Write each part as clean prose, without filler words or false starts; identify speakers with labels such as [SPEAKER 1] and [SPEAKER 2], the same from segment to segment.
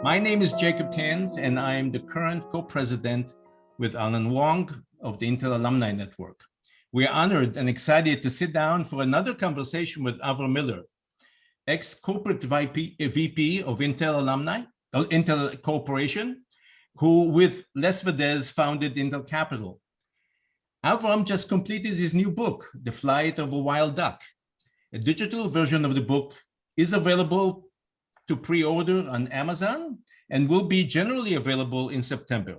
[SPEAKER 1] My name is Jacob Tanz, and I am the current co-president with Alan Wong of the Intel Alumni Network. We are honored and excited to sit down for another conversation with Avram Miller, ex-corporate VP of Intel Corporation, who with Les Vedez founded Intel Capital. Avram just completed his new book, The Flight of a Wild Duck. A digital version of the book is available to pre-order on Amazon and will be generally available in September.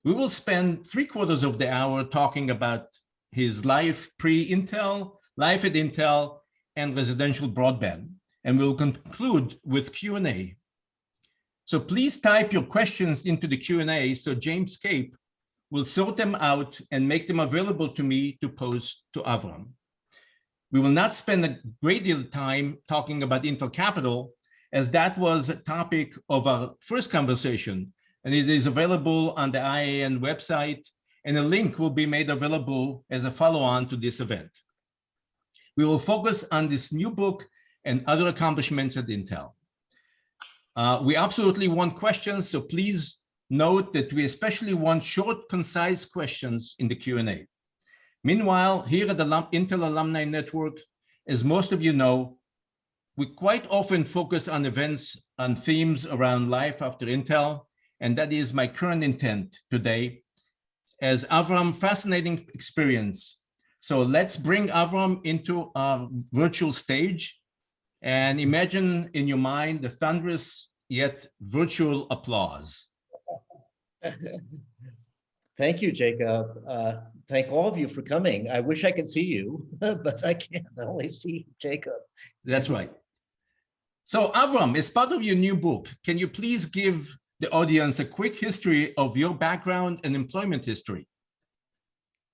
[SPEAKER 1] We will spend 3/4 of the hour talking about his life pre-Intel, life at Intel, and residential broadband, and we'll conclude with Q&A. So please type your questions into the Q&A so James Cape will sort them out and make them available to me to post to Avram. We will not spend a great deal of time talking about Intel Capital, as that was a topic of our first conversation, and it is available on the IAN website, and a link will be made available as a follow-on to this event. We will focus on this new book and other accomplishments at Intel. We absolutely want questions, so please note that we especially want short, concise questions in the Q&A. Meanwhile, here at the Intel Alumni Network, as most of you know, we quite often focus on events and themes around life after Intel, and that is my current intent today, as Avram's fascinating experience. So let's bring Avram into our virtual stage and imagine in your mind the thunderous yet virtual applause.
[SPEAKER 2] Thank you, Jacob. Thank all of you for coming. I wish I could see you, but I can't. I only see Jacob.
[SPEAKER 1] That's right. So Avram, as part of your new book, can you please give the audience a quick history of your background and employment history?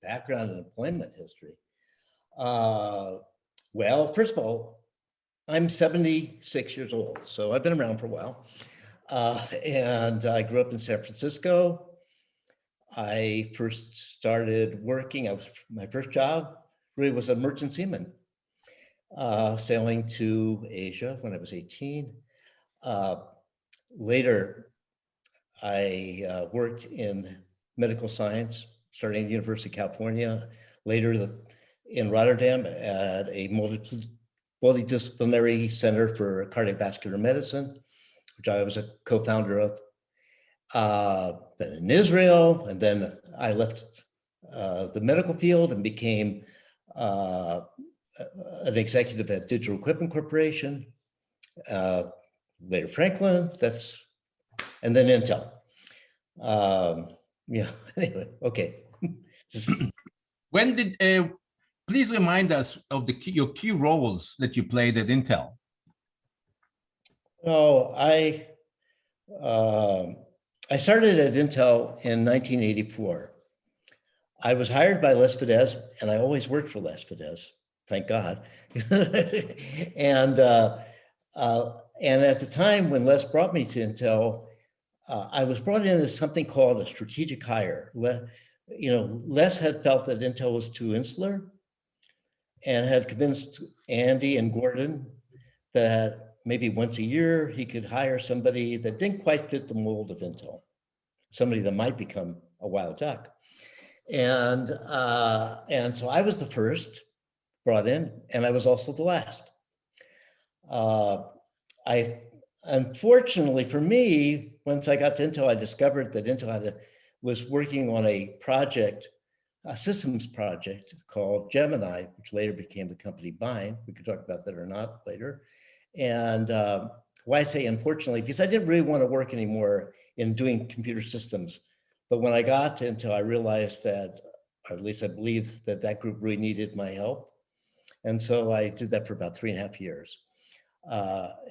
[SPEAKER 2] Background and employment history. Well, first of all, I'm 76 years old, so I've been around for a while. And I grew up in San Francisco. I first started working, my first job really was a merchant seaman, sailing to Asia when I was 18. Later, I worked in medical science, starting at the University of California, later in Rotterdam at a multidisciplinary center for cardiovascular medicine, which I was a co-founder of. Then in Israel, and then I left the medical field and became an executive at Digital Equipment Corporation, later Franklin, and then Intel. Yeah, anyway, okay.
[SPEAKER 1] When did, please remind us of your key roles that you played at Intel.
[SPEAKER 2] Oh, I started at Intel in 1984. I was hired by Les Vedez, and I always worked for Les Vedez, thank God. And at the time when Les brought me to Intel, I was brought in as something called a strategic hire. Les had felt that Intel was too insular and had convinced Andy and Gordon that maybe once a year he could hire somebody that didn't quite fit the mold of Intel, somebody that might become a wild duck. And so I was the first brought in, and I was also the last. Unfortunately for me, once I got to Intel, I discovered that Intel was working on a project, a systems project called Gemini, which later became the company Bind. We could talk about that or not later. And why I say unfortunately, because I didn't really want to work anymore in doing computer systems. But when I got to Intel, I realized that, or at least I believed that that group really needed my help. And so I did that for about 3.5 years.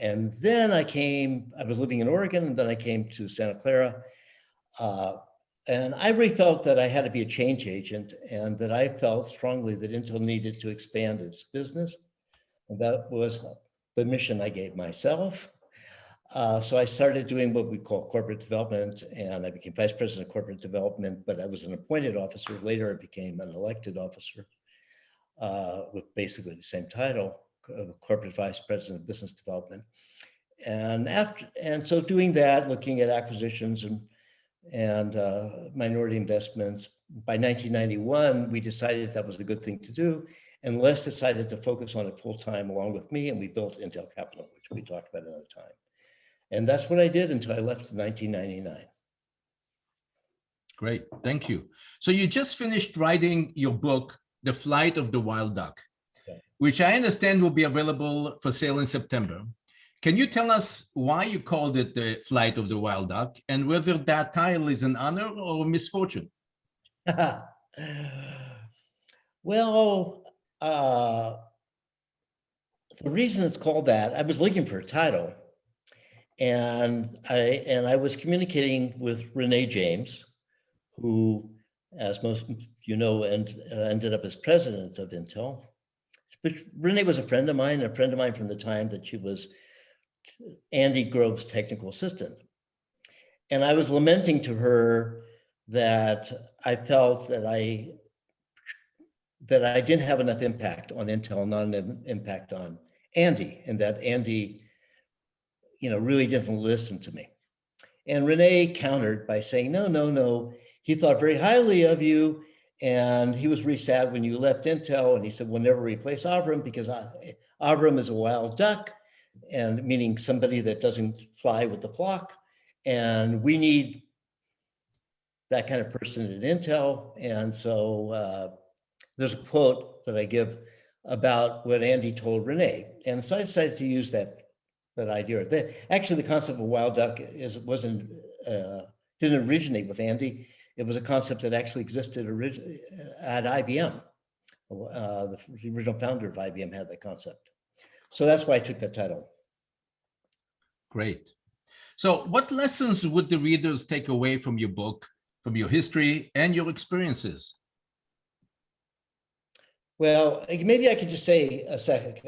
[SPEAKER 2] And then I was living in Oregon, and then I came to Santa Clara. And I really felt that I had to be a change agent, and that I felt strongly that Intel needed to expand its business. And that was the mission I gave myself. So I started doing what we call corporate development, and I became vice president of corporate development, but I was an appointed officer. Later, I became an elected officer with basically the same title, corporate vice president of business development. And so doing that, looking at acquisitions and minority investments, by 1991, we decided that was a good thing to do. And Les decided to focus on it full time along with me, and we built Intel Capital, which we talked about another time. And that's what I did until I left in 1999.
[SPEAKER 1] Great, thank you. So you just finished writing your book, The Flight of the Wild Duck, which I understand will be available for sale in September. Can you tell us why you called it The Flight of the Wild Duck and whether that title is an honor or a misfortune?
[SPEAKER 2] Well, the reason it's called that, I was looking for a title, and I was communicating with Renee James, who, as most of you know, ended up as president of Intel. But Renee was a friend of mine from the time that she was Andy Grove's technical assistant. And I was lamenting to her that I felt that I didn't have enough impact on Intel, not enough impact on Andy, and that Andy, really didn't listen to me. And Renee countered by saying, no, he thought very highly of you, and he was really sad when you left Intel, and he said, we'll never replace Avram because Avram is a wild duck, and meaning somebody that doesn't fly with the flock, and we need that kind of person at Intel. And so there's a quote that I give about what Andy told Renee. And so I decided to use that idea. Actually, the concept of wild duck didn't originate with Andy. It was a concept that actually existed at IBM. The original founder of IBM had that concept. So that's why I took that title.
[SPEAKER 1] Great. So what lessons would the readers take away from your book, from your history and your experiences?
[SPEAKER 2] Well, maybe I could just say a second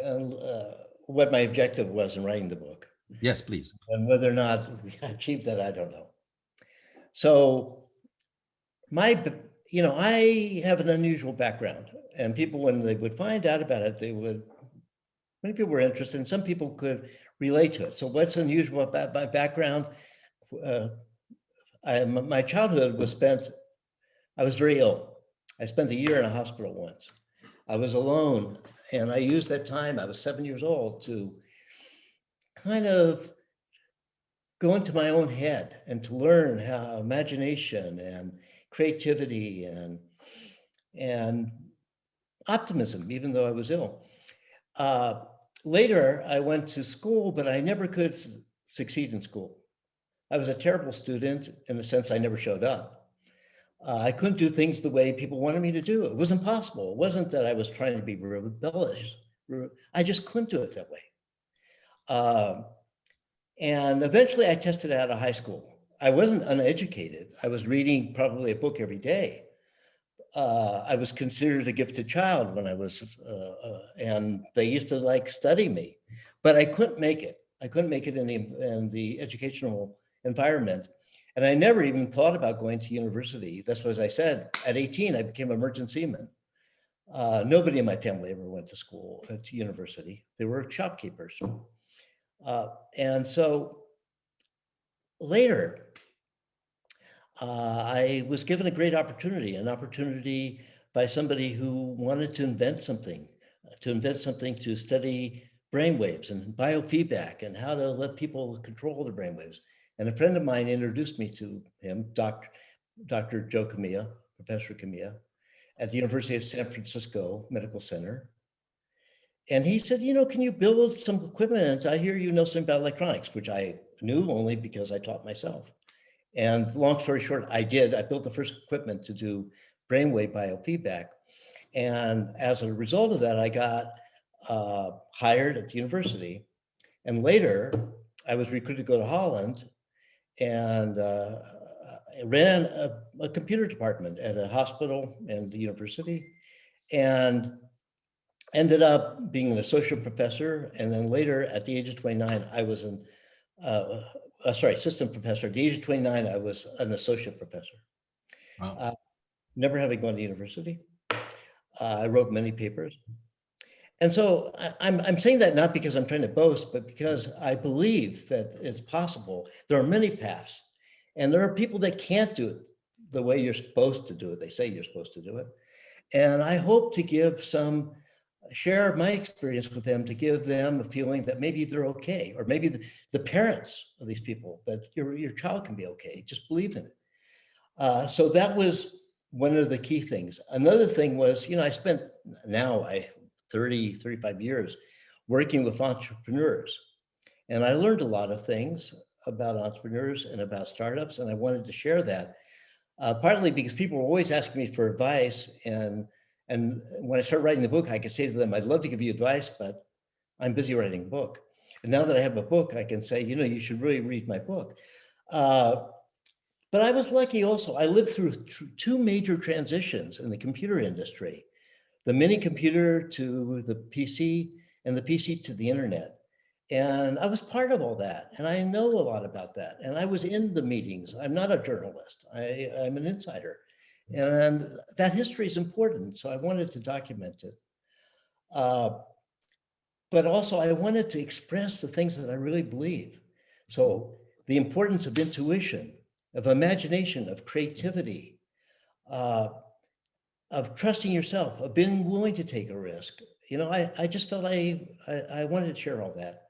[SPEAKER 2] what my objective was in writing the book.
[SPEAKER 1] Yes, please.
[SPEAKER 2] And whether or not we achieved that, I don't know. So I have an unusual background, and people, when they would find out about it, many people were interested, and some people could relate to it. So what's unusual about my background? My childhood was I was very ill. I spent a year in a hospital once. I was alone, and I used that time, I was 7 years old, to kind of go into my own head and to learn how imagination and creativity and optimism, even though I was ill. Later, I went to school, but I never could succeed in school. I was a terrible student in the sense I never showed up. I couldn't do things the way people wanted me to do. It was impossible. It wasn't that I was trying to be rebellious. I just couldn't do it that way. And eventually I tested out of high school. I wasn't uneducated. I was reading probably a book every day. I was considered a gifted child when I was, and they used to study me, but I couldn't make it. I couldn't make it in the educational environment. And I never even thought about going to university. That's what I said. At 18, I became a merchant seaman. Nobody in my family ever went to school, to university. They were shopkeepers. And so later, I was given a great opportunity, an opportunity by somebody who wanted to invent something to study brainwaves and biofeedback and how to let people control their brainwaves. And a friend of mine introduced me to him, Dr. Joe Camilla, Professor Camilla, at the University of San Francisco Medical Center. And he said, can you build some equipment? I hear you know something about electronics, which I knew only because I taught myself. And long story short, I did. I built the first equipment to do brainwave biofeedback. And as a result of that, I got hired at the university. And later, I was recruited to go to Holland and I ran a computer department at a hospital and the university, and ended up being an associate professor. And then later, at the age of 29, I was assistant professor. At the age of 29, I was an associate professor.
[SPEAKER 1] Wow.
[SPEAKER 2] Never having gone to university. I wrote many papers. And so I'm saying that not because I'm trying to boast, but because I believe that it's possible. There are many paths, and there are people that can't do it the way you're supposed to do it. They say you're supposed to do it. And I hope to share my experience with them, to give them a feeling that maybe they're okay, or maybe the parents of these people, that your child can be okay. Just believe in it. So that was one of the key things. Another thing was, I spent 35 years working with entrepreneurs. And I learned a lot of things about entrepreneurs and about startups, and I wanted to share that. Partly because people were always asking me for advice, and when I started writing the book, I could say to them, I'd love to give you advice, but I'm busy writing a book. And now that I have a book, I can say, you should really read my book. But I was lucky also. I lived through two major transitions in the computer industry: the mini computer to the PC, and the PC to the internet. And I was part of all that. And I know a lot about that. And I was in the meetings. I'm not a journalist. I'm an insider. And that history is important. So I wanted to document it. But also I wanted to express the things that I really believe. So the importance of intuition, of imagination, of creativity, of trusting yourself, of being willing to take a risk. I just felt I wanted to share all that.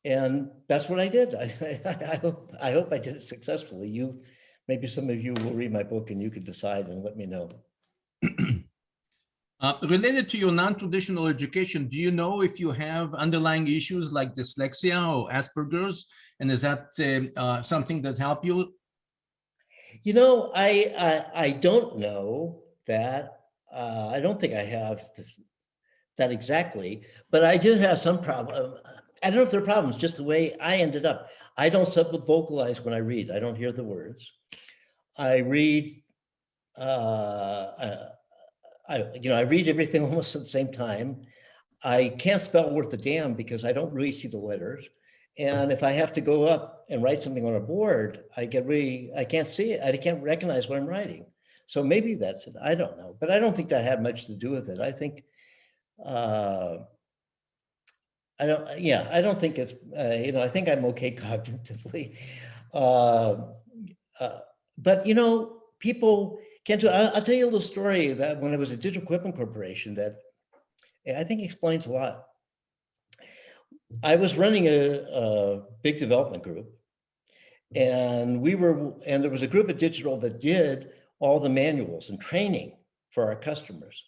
[SPEAKER 2] And that's what I did. I hope I did it successfully. Maybe some of you will read my book and you could decide and let me know.
[SPEAKER 1] Related to your non-traditional education, do you know if you have underlying issues like dyslexia or Asperger's? And is that something that helped you?
[SPEAKER 2] I don't know that. I don't think I have that exactly, but I did have some problem. I don't know if they're problems, just the way I ended up. I don't sub-vocalize when I read. I don't hear the words. I read, I read everything almost at the same time. I can't spell worth a damn because I don't really see the letters. And if I have to go up and write something on a board, I can't see it. I can't recognize what I'm writing. So maybe that's it. I don't know, but I don't think that had much to do with it. I think, I don't think it's, I think I'm okay cognitively. But, people can't do it. I'll tell you a little story that when I was at Digital Equipment Corporation that I think explains a lot. I was running a big development group, and there was a group at Digital that did all the manuals and training for our customers.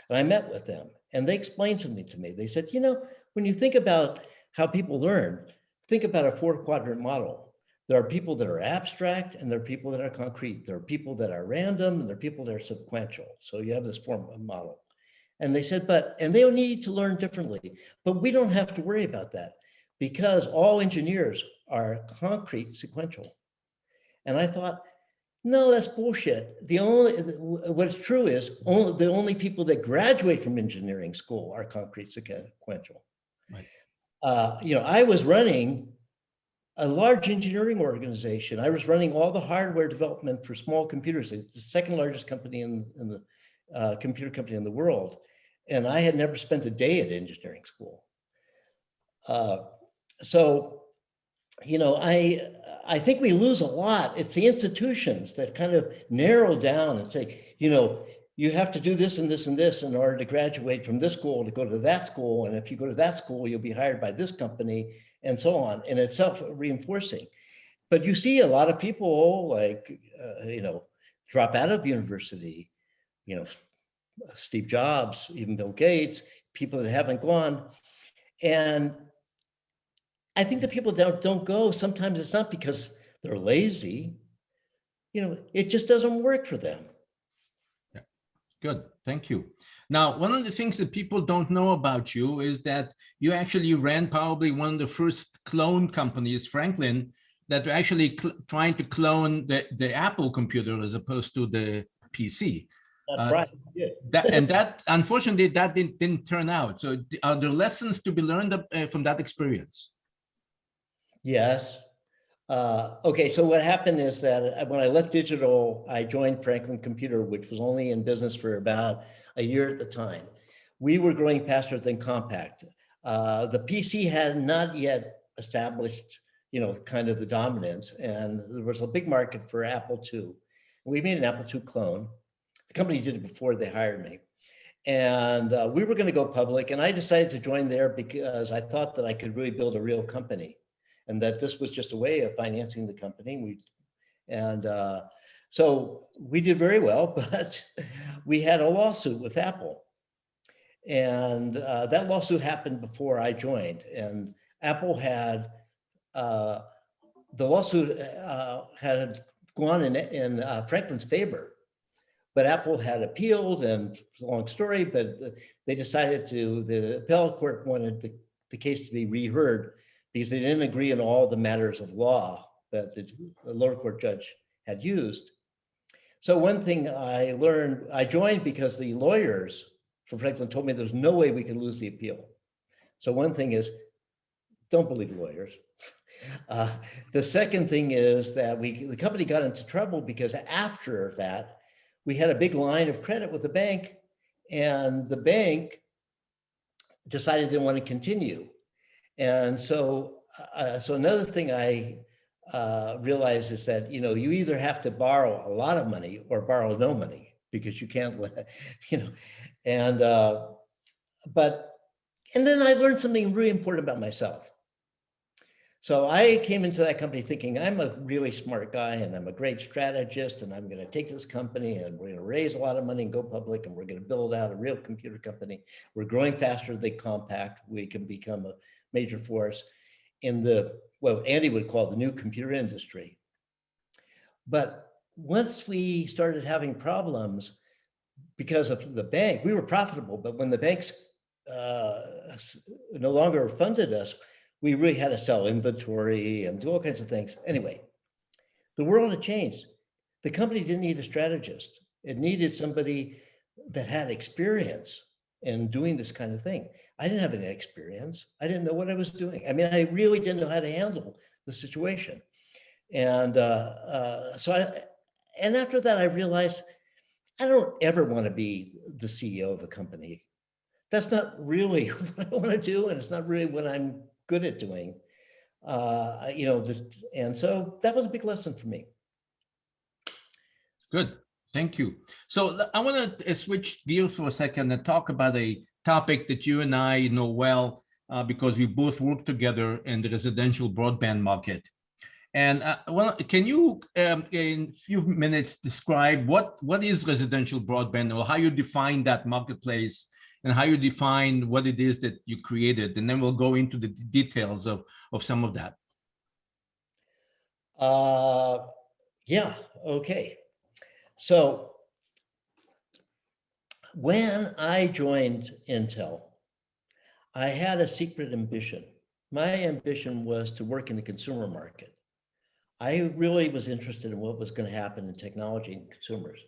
[SPEAKER 2] And I met with them and they explained something to me. They said, when you think about how people learn, think about a 4-quadrant model. There are people that are abstract and there are people that are concrete. There are people that are random and there are people that are sequential. So you have this form of model. And they said, and they need to learn differently, but we don't have to worry about that because all engineers are concrete sequential. And I thought, no, that's bullshit. What's true is the only people that graduate from engineering school are concrete sequential.
[SPEAKER 1] Right.
[SPEAKER 2] I was running a large engineering organization. I was running all the hardware development for small computers. It's the second largest company in the computer company in the world. And I had never spent a day at engineering school. I think we lose a lot. It's the institutions that kind of narrow down and say, you have to do this and this and this in order to graduate from this school to go to that school. And if you go to that school, you'll be hired by this company and so on. And it's self-reinforcing. But you see a lot of people drop out of university, Steve Jobs, even Bill Gates, people that haven't gone. And I think the people that don't go, sometimes it's not because they're lazy, it just doesn't work for them.
[SPEAKER 1] Yeah, good, thank you. Now, one of the things that people don't know about you is that you actually ran probably one of the first clone companies, Franklin, that were actually trying to clone the Apple computer as opposed to the PC.
[SPEAKER 2] That's right. Yeah.
[SPEAKER 1] that unfortunately that didn't turn out. So are there lessons to be learned from that experience?
[SPEAKER 2] Yes. Okay, so what happened is that when I left Digital, I joined Franklin Computer, which was only in business for about a year at the time. we were growing faster than Compact. The PC had not yet established, kind of the dominance, and there was a big market for Apple II. We made an Apple II clone. The company did it before they hired me. And we were going to go public, and I decided to join there because I thought that I could really build a real company, and that this was just a way of financing the company. So we did very well, but we had a lawsuit with Apple. And that lawsuit happened before I joined. And Apple had, the lawsuit had gone in Franklin's favor. But Apple had appealed, and it's a long story, but they decided the appellate court wanted the case to be reheard because they didn't agree on all the matters of law that the lower court judge had used. So one thing I learned, I joined because the lawyers from Franklin told me there's no way we could lose the appeal. So one thing is, don't believe lawyers. The second thing is that the company got into trouble because after that, we had a big line of credit with the bank, and the bank decided they want to continue. And so another thing I realized is that, you either have to borrow a lot of money or borrow no money, because you can't let, and then I learned something really important about myself. So I came into that company thinking I'm a really smart guy and I'm a great strategist, and I'm going to take this company and we're going to raise a lot of money and go public, and we're going to build out a real computer company. We're growing faster than Compact. We can become a major force in what Andy would call the new computer industry. But once we started having problems because of the bank, we were profitable, but when the banks no longer funded us, we really had to sell inventory and do all kinds of things. Anyway, the world had changed. The company didn't need a strategist. It needed somebody that had experience in doing this kind of thing. I didn't have any experience. I didn't know what I was doing. I mean, I really didn't know how to handle the situation. And and after that, I realized I don't ever want to be the CEO of a company. That's not really what I want to do, and it's not really what I'm good at doing. And so that was a big lesson for me.
[SPEAKER 1] Good, thank you. So I want to switch gears for a second and talk about a topic that you and I know well because we both work together in the residential broadband market. And can you, in a few minutes, describe what is residential broadband, or how you define that marketplace, and how you define what it is that you created, and then we'll go into the details of some of that.
[SPEAKER 2] Yeah, okay. So when I joined Intel, I had a secret ambition. My ambition was to work in the consumer market. I really was interested in what was going to happen in technology and consumers.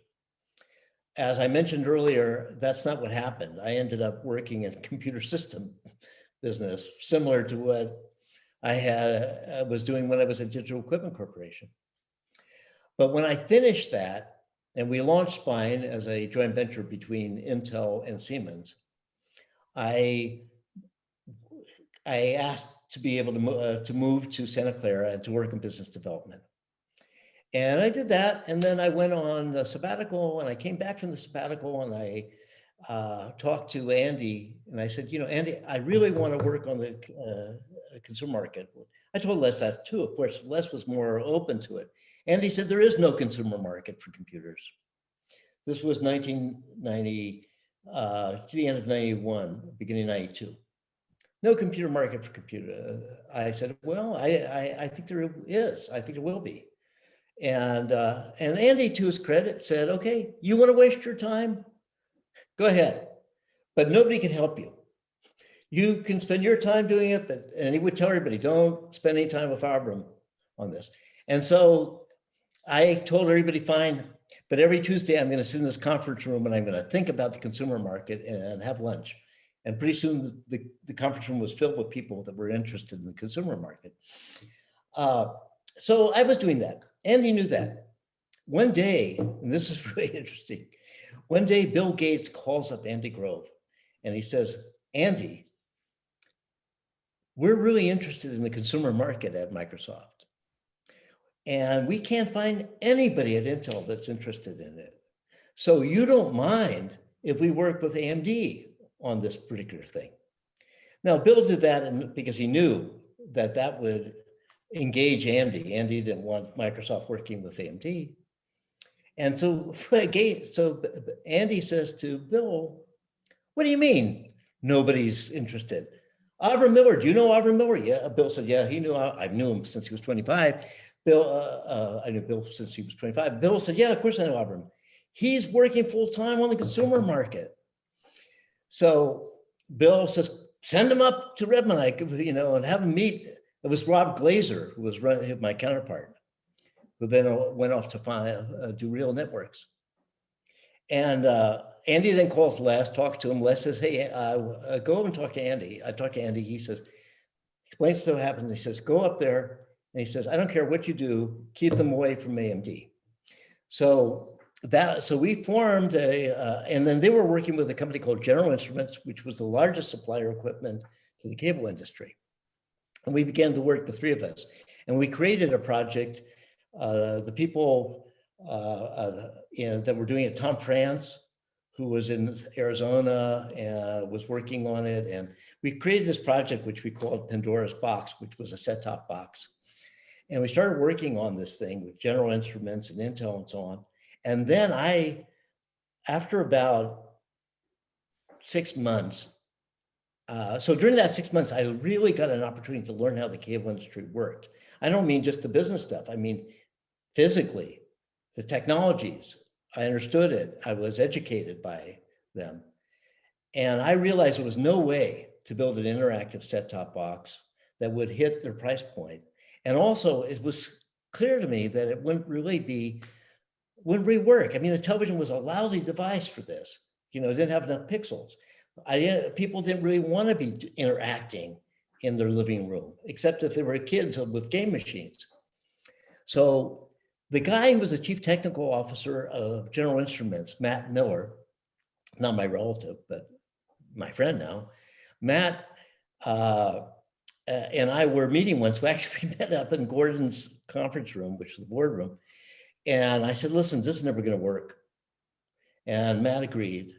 [SPEAKER 2] As I mentioned earlier, that's not what happened. I ended up working in computer system business, similar to what I was doing when I was at Digital Equipment Corporation. But when I finished that, and we launched Spine as a joint venture between Intel and Siemens, I asked to be able to move to Santa Clara and to work in business development. And I did that, and then I went on a sabbatical, and I came back from the sabbatical, and I talked to Andy, and I said, Andy, I really want to work on the consumer market. I told Les that too. Of course, Les was more open to it. Andy said, there is no consumer market for computers. This was 1990, to the end of 91, beginning of 92. No computer market for computer. I said, well, I think there is. I think there will be. And Andy, to his credit, said, okay, you want to waste your time? Go ahead. But nobody can help you. You can spend your time doing it, and he would tell everybody, don't spend any time with Avram on this. And so I told everybody, fine, but every Tuesday I'm going to sit in this conference room and I'm going to think about the consumer market and have lunch. And pretty soon the conference room was filled with people that were interested in the consumer market. So I was doing that. Andy knew that. One day, and this is really interesting, one day Bill Gates calls up Andy Grove And he says, Andy, we're really interested in the consumer market at Microsoft. And we can't find anybody at Intel that's interested in it. So you don't mind if we work with AMD on this particular thing. Now, Bill did that because he knew that that would engage Andy. Andy didn't want Microsoft working with AMD. And so Andy says to Bill, what do you mean nobody's interested? Avram Miller, do you know Avram Miller? Yeah, Bill said, yeah, he knew, I knew him since he was 25. I knew Bill since he was 25. Bill said, yeah, of course I know Avram. He's working full-time on the consumer market. So Bill says, send him up to Redmond, and have him meet. It was Rob Glazer, who was my counterpart, who then went off to do Real Networks. And Andy then calls Les, talks to him. Les says, hey, go up and talk to Andy. I talked to Andy. He says, explains what happens. He says, go up there. And he says, I don't care what you do, keep them away from AMD. So we formed and then they were working with a company called General Instruments, which was the largest supplier of equipment to the cable industry. And we began to work, the three of us. And we created a project. The people that were doing it, Tom France, who was in Arizona and was working on it. And we created this project, which we called Pandora's Box, which was a set-top box. And we started working on this thing with General Instruments and Intel and so on. And then after about 6 months, so during that 6 months, I really got an opportunity to learn how the cable industry worked. I don't mean just the business stuff. I mean, physically, the technologies. I understood it. I was educated by them. And I realized there was no way to build an interactive set-top box that would hit their price point. And also, it was clear to me that it wouldn't really work. I mean, the television was a lousy device for this. It didn't have enough pixels. People didn't really want to be interacting in their living room, except if they were kids with game machines. So the guy who was the chief technical officer of General Instruments, Matt Miller, not my relative, but my friend now, Matt and I were meeting once. We actually met up in Gordon's conference room, which is the boardroom. And I said, listen, this is never going to work. And Matt agreed.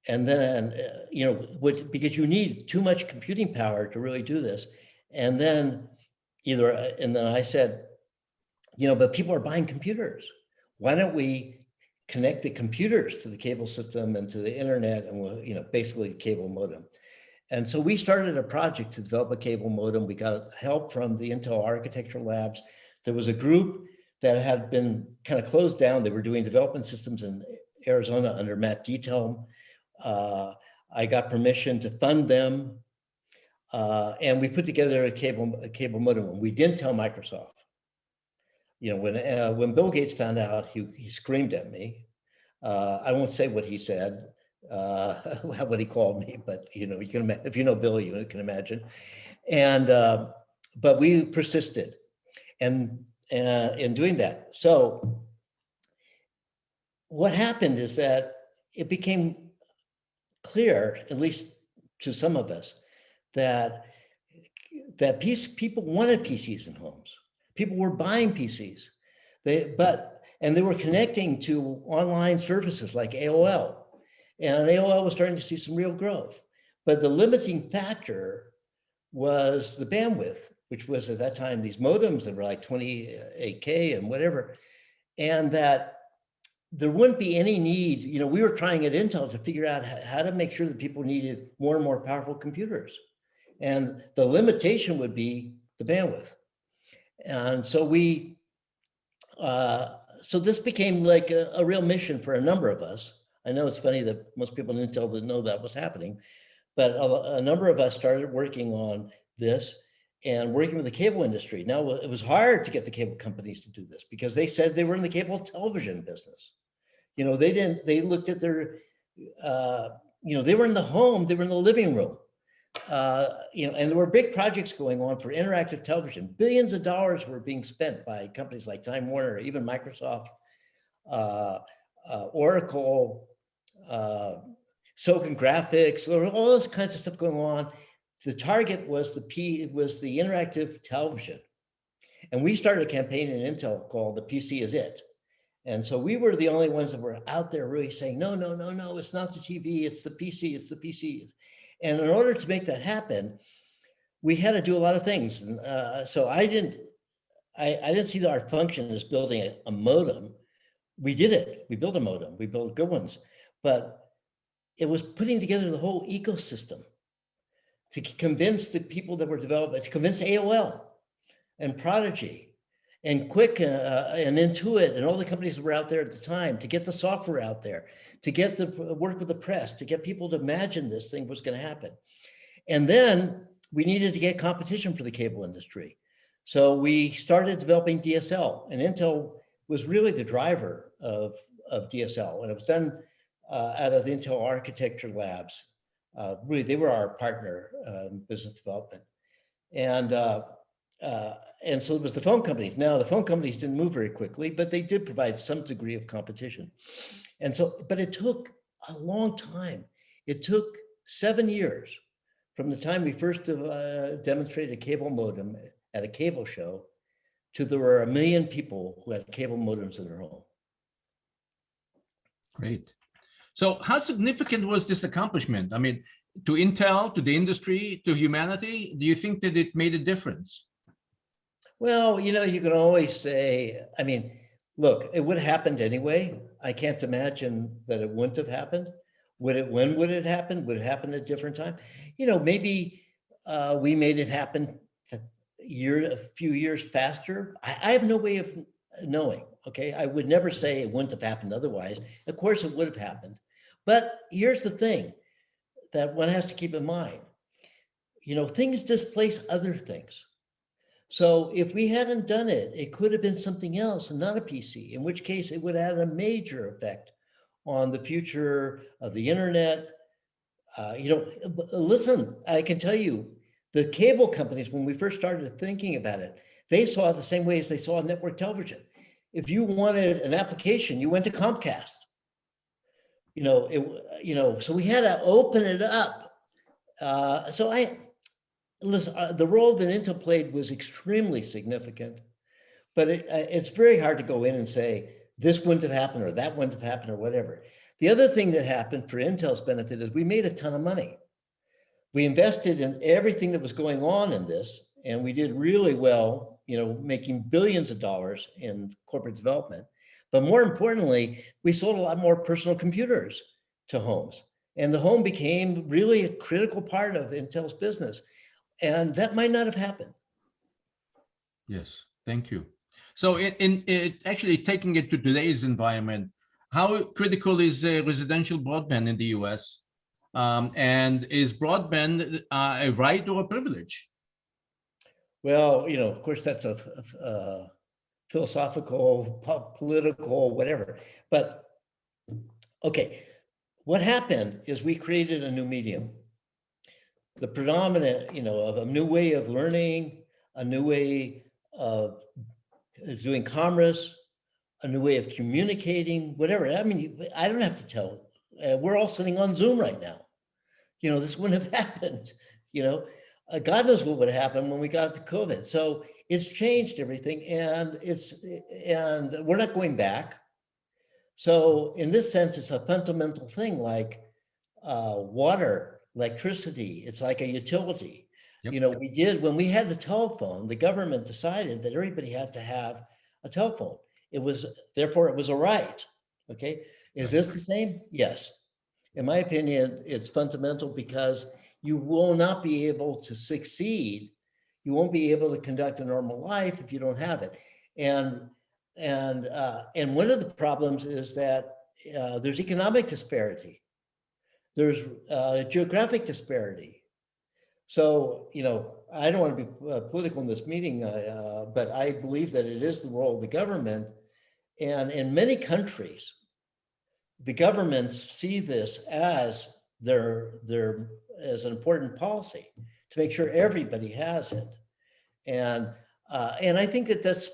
[SPEAKER 2] And then, because you need too much computing power to really do this. And then I said, but people are buying computers. Why don't we connect the computers to the cable system and to the internet and, basically cable modem. And so we started a project to develop a cable modem. We got help from the Intel architecture labs. There was a group that had been kind of closed down. They were doing development systems in Arizona under Matt Dietelm. I got permission to fund them. And we put together a cable modem. We didn't tell Microsoft. When Bill Gates found out, he screamed at me. I won't say what he said, what he called me, but you can if you know Bill, you can imagine. And but we persisted, and in doing that. So what happened is that it became clear, at least to some of us, that people wanted PCs in homes. People were buying PCs, and they were connecting to online services like AOL. And AOL was starting to see some real growth. But the limiting factor was the bandwidth, which was at that time these modems that were like 28K and whatever. And that there wouldn't be any need, we were trying at Intel to figure out how to make sure that people needed more and more powerful computers. And the limitation would be the bandwidth. And so so this became like a real mission for a number of us. I know it's funny that most people in Intel didn't know that was happening, but a number of us started working on this and working with the cable industry. Now, it was hard to get the cable companies to do this because they said they were in the cable television business. They looked at their, they were in the home, they were in the living room. And there were big projects going on for interactive television. Billions of dollars were being spent by companies like Time Warner, even Microsoft, Oracle, Silicon Graphics, or all this kinds of stuff going on. The target was the interactive television. And we started a campaign in Intel called The PC Is It. And so we were the only ones that were out there really saying, no, no, no, no, it's not the TV, it's the PC, it's the PC. And in order to make that happen, we had to do a lot of things. And so I didn't see our function as building a modem. We did it. We built a modem. We built good ones. But it was putting together the whole ecosystem to convince the people that were developing, to convince AOL and Prodigy and Quick and Intuit and all the companies that were out there at the time, to get the software out there, to get the work with the press, to get people to imagine this thing was going to happen. And then we needed to get competition for the cable industry. So we started developing DSL, and Intel was really the driver of DSL. And it was done out of the Intel Architecture Labs. Really, they were our partner in business development. And so it was the phone companies. Now, the phone companies didn't move very quickly, but they did provide some degree of competition. And so, but it took a long time. It took 7 years from the time we first demonstrated a cable modem at a cable show to there were 1 million people who had cable modems in their home.
[SPEAKER 1] Great. So how significant was this accomplishment? I mean, to Intel, to the industry, to humanity, do you think that it made a difference?
[SPEAKER 2] Well, you know, you can always say, I mean, look, it would have happened anyway. I can't imagine that it wouldn't have happened. When would it happen? Would it happen at a different time? You know, maybe we made it happen a few years faster. I have no way of knowing, okay? I would never say it wouldn't have happened otherwise. Of course it would have happened. But here's the thing that one has to keep in mind. You know, things displace other things. So if we hadn't done it, it could have been something else and not a PC, in which case it would have had a major effect on the future of the internet. You know, listen, I can tell you, the cable companies, when we first started thinking about it, they saw it the same way as they saw network television. If you wanted an application, you went to Comcast. So we had to open it up. Listen, the role that Intel played was extremely significant, but it's very hard to go in and say, this wouldn't have happened or that wouldn't have happened or whatever. The other thing that happened for Intel's benefit is we made a ton of money. We invested in everything that was going on in this, and we did really well, you know, making billions of dollars in corporate development. But more importantly, we sold a lot more personal computers to homes, and the home became really a critical part of Intel's business. And that might not have happened.
[SPEAKER 1] Yes, thank you. So actually taking it to today's environment, how critical is residential broadband in the US? And is broadband a right or a privilege?
[SPEAKER 2] Well, you know, of course, that's a philosophical, political, whatever. But okay, what happened is we created a new medium. The predominant, you know, of a new way of learning, a new way of doing commerce, a new way of communicating, whatever. I mean, I don't have to tell. We're all sitting on Zoom right now. You know, this wouldn't have happened. You know, God knows what would have happened when we got to COVID. So it's changed everything, and we're not going back. So in this sense, it's a fundamental thing, like water, electricity. It's like a utility. Yep. You know, when we had the telephone, the government decided that everybody had to have a telephone. Therefore it was a right. Okay. Is this the same? Yes. In my opinion, it's fundamental, because you will not be able to succeed. You won't be able to conduct a normal life if you don't have it. And one of the problems is that there's economic disparity. There's geographic disparity. So, you know, I don't want to be political in this meeting, but I believe that it is the role of the government. And in many countries, the governments see this as as an important policy to make sure everybody has it. And I think that that's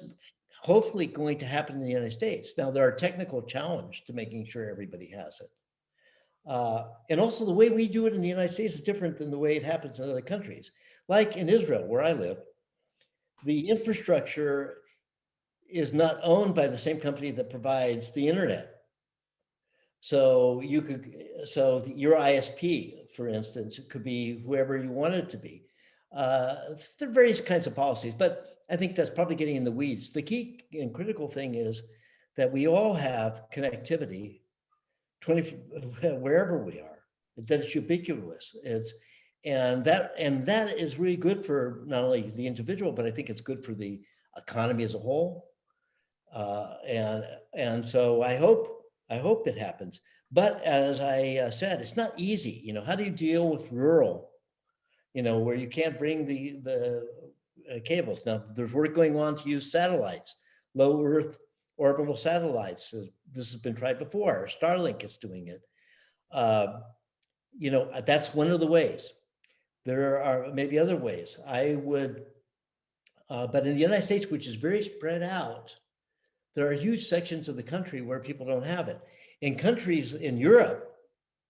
[SPEAKER 2] hopefully going to happen in the United States. Now, there are technical challenges to making sure everybody has it. And also the way we do it in the United States is different than the way it happens in other countries. Like in Israel, where I live, the infrastructure is not owned by the same company that provides the internet. So your ISP, for instance, it could be whoever you want it to be. There are various kinds of policies, but I think that's probably getting in the weeds. The key and critical thing is that we all have connectivity wherever we are, that it's ubiquitous. And that is really good for not only the individual, but I think it's good for the economy as a whole. And so I hope it happens. But as I said, it's not easy. You know, how do you deal with rural, you know, where you can't bring the cables? Now, there's work going on to use satellites, low Earth orbital satellites. This has been tried before. Starlink is doing it. You know, that's one of the ways. There are maybe other ways. But in the United States, which is very spread out, there are huge sections of the country where people don't have it. In countries in Europe,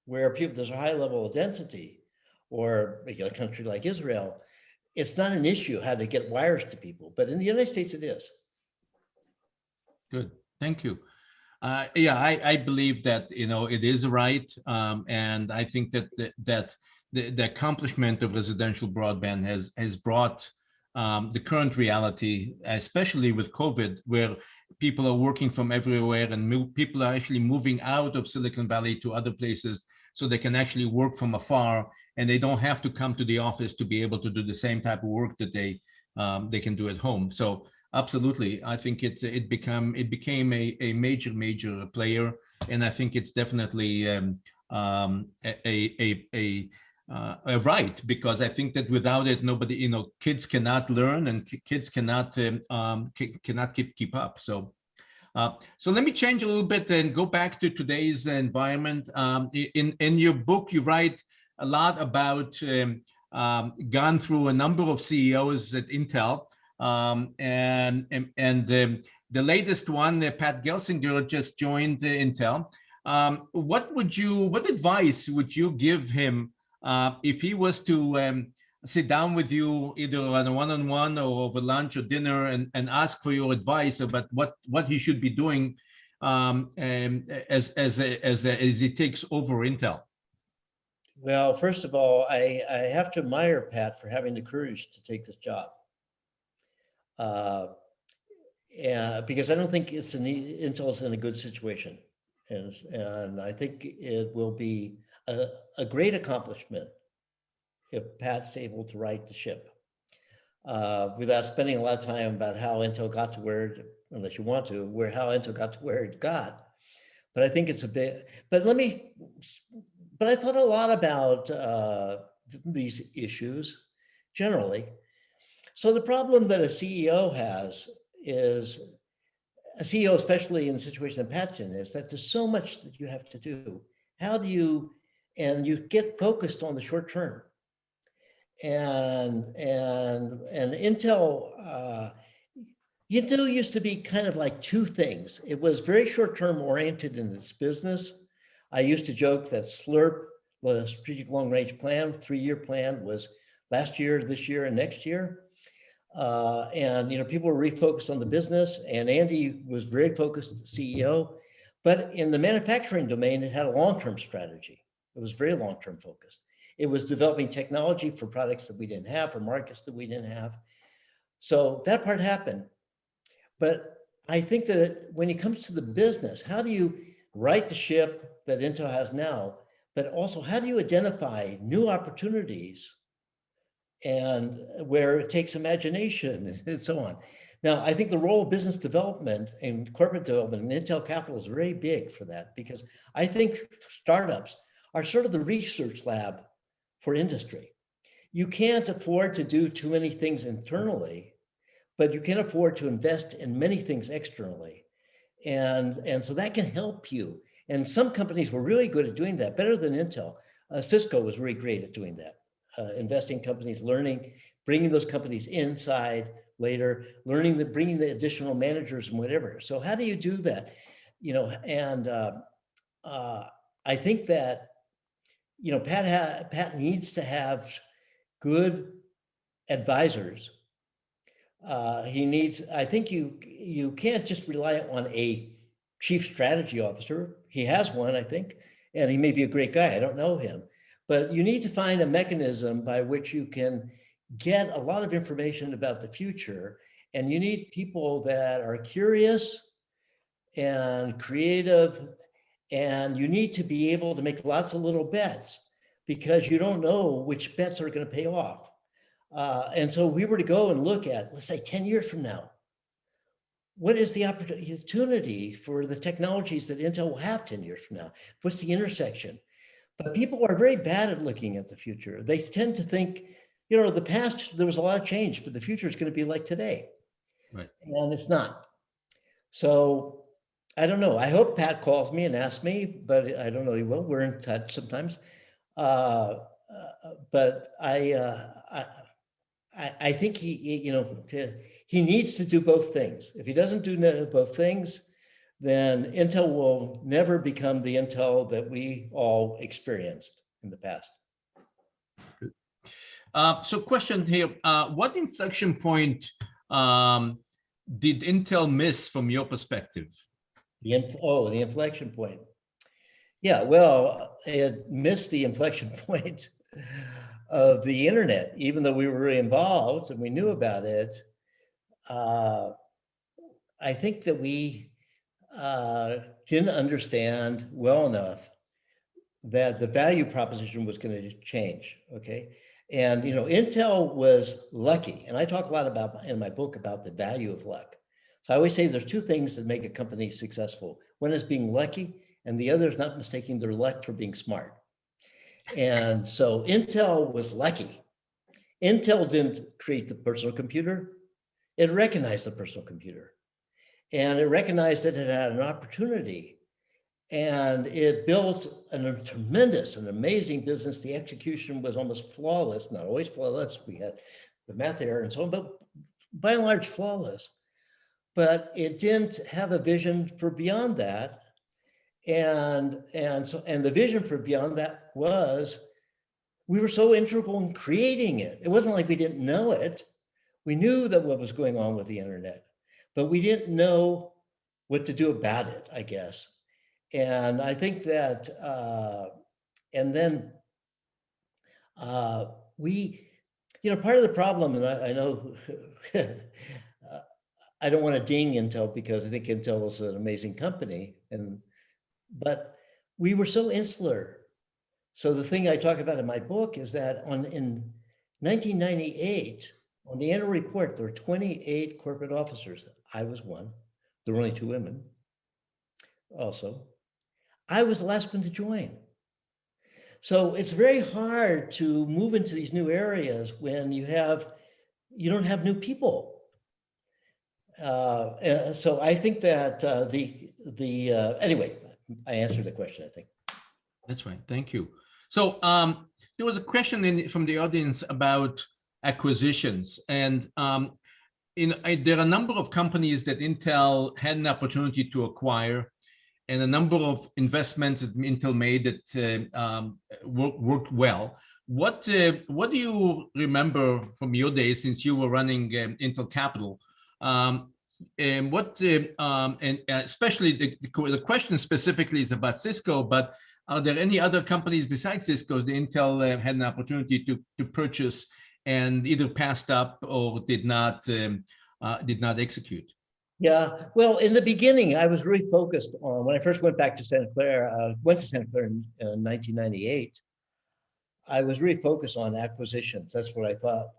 [SPEAKER 2] where there's a high level of density, or a country like Israel, it's not an issue how to get wires to people. But in the United States, it is.
[SPEAKER 1] Good, thank you. Yeah, I believe that, you know, it is right, and I think that the accomplishment of residential broadband has brought the current reality, especially with COVID, where people are working from everywhere and people are actually moving out of Silicon Valley to other places so they can actually work from afar, and they don't have to come to the office to be able to do the same type of work that they can do at home. So absolutely, I think it became a major player, and I think it's definitely a right, because I think that without it, nobody, you know, kids cannot learn, and kids cannot keep up. So let me change a little bit and go back to today's environment. In your book, you write a lot about gone through a number of CEOs at Intel, and the latest one, Pat Gelsinger, just joined Intel. What advice would you give him if he was to sit down with you either on a one-on-one or over lunch or dinner and ask for your advice about what he should be doing as he takes over Intel?
[SPEAKER 2] Well, first of all, I have to admire Pat for having the courage to take this job. Because I don't think Intel's in a good situation. And I think it will be a great accomplishment if Pat's able to right the ship, without spending a lot of time about how Intel got to where, unless you want to, how Intel got to where it got. But I think it's a bit, but I thought a lot about these issues generally. So the problem that a CEO has is, a CEO, especially in the situation that Pat's in, is that there's so much that you have to do. How do you, and you get focused on the short term. And Intel used to be kind of like two things. It was very short term oriented in its business. I used to joke that SLRP, the strategic long range plan, 3-year plan, was last year, this year, and next year. And people were refocused on the business, and Andy was very focused as the CEO. But in the manufacturing domain, it had a long-term strategy. It was very long-term focused. It was developing technology for products that we didn't have, for markets that we didn't have. So that part happened. But I think that when it comes to the business, how do you right the ship that Intel has now, but also how do you identify new opportunities and where it takes imagination and so on. Now, I think the role of business development and corporate development and Intel Capital is very big for that, because I think startups are sort of the research lab for industry. You can't afford to do too many things internally, but you can afford to invest in many things externally. And so that can help you. And some companies were really good at doing that, better than Intel. Cisco was really great at doing that. Investing companies, learning, bringing those companies inside later, bringing the additional managers and whatever. So how do you do that? I think that Pat needs to have good advisors. I think you can't just rely on a chief strategy officer. He has one, I think, and he may be a great guy. I don't know him, but you need to find a mechanism by which you can get a lot of information about the future. And you need people that are curious and creative, and you need to be able to make lots of little bets because you don't know which bets are going to pay off. And so we were to go and look at, let's say 10 years from now, what is the opportunity for the technologies that Intel will have 10 years from now? What's the intersection? But people are very bad at looking at the future. They tend to think, the past, there was a lot of change, but the future is going to be like today.
[SPEAKER 1] Right.
[SPEAKER 2] And it's not. So I don't know. I hope Pat calls me and asks me, but I don't know he will. We're in touch sometimes. But I think he needs to do both things. If he doesn't do both things, then Intel will never become the Intel that we all experienced in the past.
[SPEAKER 1] Good. So question here, what inflection point did Intel miss from your perspective?
[SPEAKER 2] The inflection point. Yeah, well, it missed the inflection point of the internet, even though we were really involved and we knew about it. I think that we didn't understand well enough that the value proposition was going to change, okay? And, Intel was lucky, and I talk a lot about in my book about the value of luck. So I always say there's two things that make a company successful. One is being lucky, and the other is not mistaking their luck for being smart. And so Intel was lucky. Intel didn't create the personal computer. It recognized the personal computer. And it recognized that it had an opportunity. And it built a tremendous and amazing business. The execution was almost flawless, not always flawless. We had the math error and so on, but by and large flawless. But it didn't have a vision for beyond that. And the vision for beyond that was, we were so integral in creating it. It wasn't like we didn't know it. We knew that what was going on with the internet, but we didn't know what to do about it, I guess. And I think that, we, part of the problem, and I know, I don't want to ding Intel because I think Intel is an amazing company, but we were so insular. So the thing I talk about in my book is that in 1998, on the annual report, there were 28 corporate officers. I was one. There were only 2 women also. I was the last one to join. So it's very hard to move into these new areas when you don't have new people. So I think that anyway, I answered the question, I think.
[SPEAKER 1] That's right. Thank you. So there was a question from the audience about acquisitions, and there are a number of companies that Intel had an opportunity to acquire, and a number of investments that Intel made that worked well. What do you remember from your days since you were running Intel Capital? And especially the question specifically is about Cisco, but are there any other companies besides Cisco that Intel had an opportunity to purchase and either passed up or did not execute?
[SPEAKER 2] Yeah, well, in the beginning, I was really focused on, when I first went back to Santa Clara, went to Santa Clara in 1998, I was really focused on acquisitions. That's what I thought